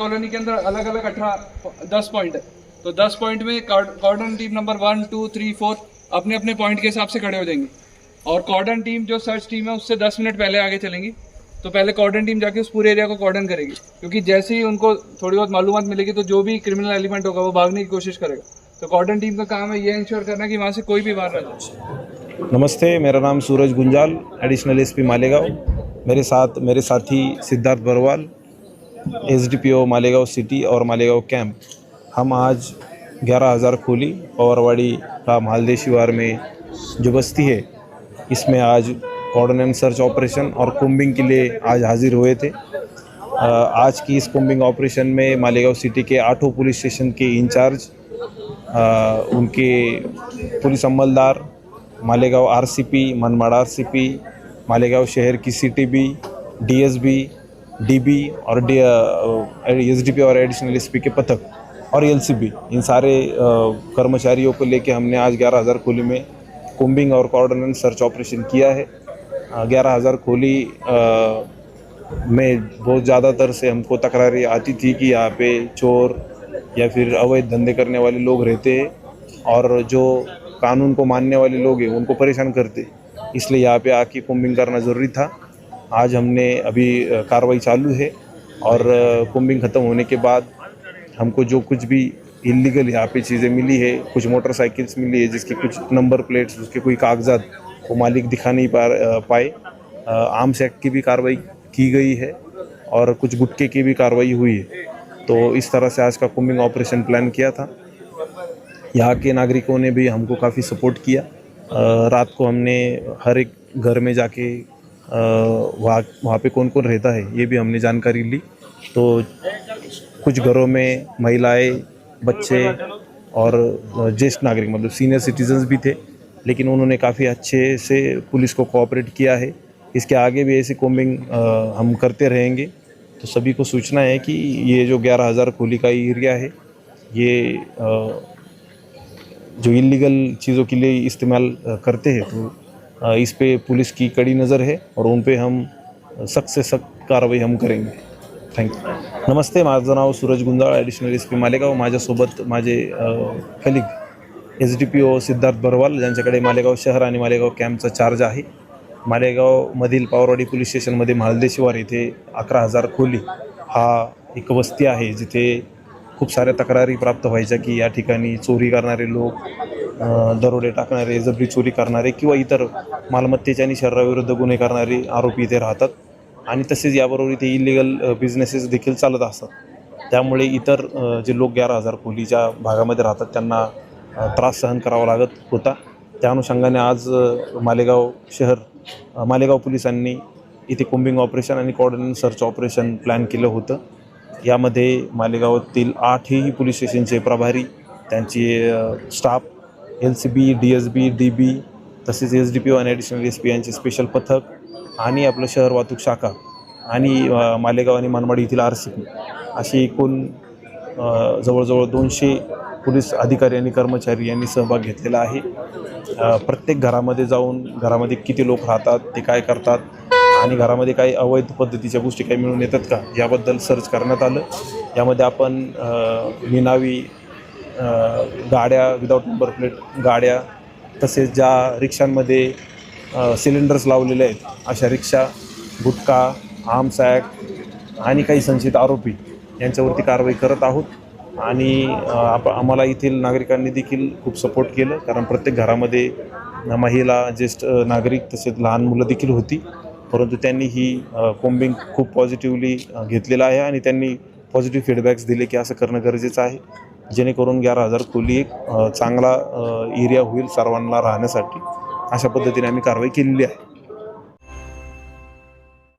Colony के अंदर अलग अलग 10 पॉइंट है, तो 10 पॉइंट में कॉर्डन टीम नंबर 1, 2, 3, 4 अपने अपने पॉइंट के हिसाब से खड़े हो जाएंगे। और कॉर्डन टीम जो सर्च टीम है उससे 10 मिनट पहले आगे चलेंगी। तो पहले कॉर्डन टीम जाके उस पूरे एरिया को कॉर्डन करेगी, क्योंकि जैसे ही उनको थोड़ी बहुत मालूमात मिलेगी तो जो भी क्रिमिनल एलिमेंट होगा वो भागने की कोशिश करेगा। तो कॉर्डन टीम का काम है ये इंश्योर करना कि वहाँ से कोई भी बाहर ना जाए। नमस्ते, मेरा नाम सूरज गुंजाल, एडिशनल एसपी मालेगांव। मेरे साथ मेरे साथी सिद्धार्थ बरवाल, एसडीपीओ मालेगांव सिटी और मालेगांव कैंप। हम आज 11,000 खोली पवारवाड़ी का मालदे शिवार में जो बस्ती है, इसमें आज ऑर्डिनेंस सर्च ऑपरेशन और कोम्बिंग के लिए आज हाजिर हुए थे। आज की इस कोम्बिंग ऑपरेशन में मालेगांव सिटी के 8 पुलिस स्टेशन के इंचार्ज, उनके पुलिस अमलदार, मालेगांव आरसीपी, मनमाड़ आरसीपी, मालेगांव शहर की सीटीबी, डीएसबी, डीबी और एसडीपी और एडिशनल एसपी के पथक और एलसीबी, इन सारे कर्मचारियों को लेके हमने आज 11,000 खोली में कोम्बिंग और ऑर्डिनेंस सर्च ऑपरेशन किया है। 11,000 खोली में बहुत ज़्यादातर से हमको तकरारें आती थी कि यहाँ पे चोर या फिर अवैध धंधे करने वाले लोग रहते हैं और जो कानून को मानने वाले लोग हैं उनको परेशान करते, इसलिए यहाँ पे आके कोम्बिंग करना ज़रूरी था। आज हमने अभी कार्रवाई चालू है और कोम्बिंग ख़त्म होने के बाद हमको जो कुछ भी इलीगल यहाँ पे चीज़ें मिली है, कुछ मोटरसाइकिल्स मिली है जिसके कुछ नंबर प्लेट्स, उसके कोई कागजात वो मालिक दिखा नहीं पाए। आर्म्स एक्ट की भी कार्रवाई की गई है और कुछ गुटखे की भी कार्रवाई हुई है। तो इस तरह से आज का कोम्बिंग ऑपरेशन प्लान किया था। यहाँ के नागरिकों ने भी हमको काफ़ी सपोर्ट किया। रात को हमने हर एक घर में जाके वहाँ पे कौन कौन रहता है ये भी हमने जानकारी ली। तो कुछ घरों में महिलाएं, बच्चे और ज्येष्ठ नागरिक मतलब सीनियर सिटीजन्स भी थे, लेकिन उन्होंने काफ़ी अच्छे से पुलिस को कोऑपरेट किया है। इसके आगे भी ऐसी कोम्बिंग हम करते रहेंगे। तो सभी को सूचना है कि ये जो 11,000 खोली का एरिया है, ये जो इलीगल चीज़ों के लिए इस्तेमाल करते हैं, तो इस पे पुलिस की कड़ी नज़र है और उन पे हम सख्त से सख्त कार्रवाई हम करेंगे। थँक्यू। नमस्ते, माझं नाव सूरज गुंजाळ, ॲडिशनल एसपी मालेगाव। माझ्यासोबत माझे कलिग एसडीपीओ सिद्धार्थ बरवाल, ज्यांच्याकडे मालेगाव शहर आणि मालेगाव कॅम्पचा चार्ज आहे। मालेगावमधील पवारवाडी पोलीस स्टेशनमध्ये म्हालदे शिवार येथे 11,000 खोली हा एक वस्ती आहे, जिथे खूप साऱ्या तक्रारी प्राप्त व्हायच्या की या ठिकाणी चोरी करणारे लोक, दरोडे टाकणारे, जबरी चोरी करणारे किंवा इतर मालमत्तेच्या आणि शरीराविरुद्ध गुन्हे करणारे आरोपी इथे राहतात आणि तसेच याबरोबर इथे इलिगल बिझनेसेस देखील चालत असतात। त्यामुळे इतर जे लोक 11,000 खोलीच्या भागामध्ये राहतात त्यांना त्रास सहन करावा लागत होता। त्या अनुषंगाने आज मालेगाव पोलिसांनी इथे कोम्बिंग ऑपरेशन आणि ऑर्डिनेंस सर्च ऑपरेशन प्लॅन केलं होतं। यामध्ये मालेगावातील 8ही पोलीस स्टेशनचे प्रभारी, त्यांचे स्टाफ, एलसीबी, डीएसबी, डीबी, तसेच एसडीपीओ आणि ॲडिशनल एसपी यांचे स्पेशल पथक आणि आपलं शहर वाहतूक शाखा आणि मालेगाव आणि मनमाड येथील आरसीपी अशी एकूण जवळजवळ 200 पोलीस अधिकारी आणि कर्मचारी यांनी सहभाग घेतलेला आहे। प्रत्येक घरामध्ये जाऊन घरामध्ये किती लोक राहतात, ते काय करतात आणि घरामध्ये काही अवैध पद्धतीच्या गोष्टी काही मिळून येतात का याबद्दल सर्च करण्यात आलं। यामध्ये आपण निनावी गाड्या, विदाऊट नंबर प्लेट गाड्या, तसेच ज्या रिक्षांमध्ये सिलेंडर्स लावलेले आहेत अशा रिक्षा, गुटखा, आर्म्स ॲक्ट आणि काही संशयित आरोपी यांच्यावरती कारवाई करत आहोत। आणि आम्हाला येथील नागरिकांनी देखील खूप सपोर्ट केलं, कारण प्रत्येक घरामध्ये महिला, ज्येष्ठ नागरिक तसेच लहान मुलं देखील होती, परंतु त्यांनी ही कोम्बिंग खूप पॉझिटिव्हली घेतलेलं आहे आणि त्यांनी पॉझिटिव्ह फीडबॅक्स दिले की असं करणं गरजेचं आहे, जेणेकरून 11,000 खोली एक चांगला एरिया होईल सर्वांना राहण्यासाठी। अशा पद्धतीने आम्ही कारवाई केलेली आहे।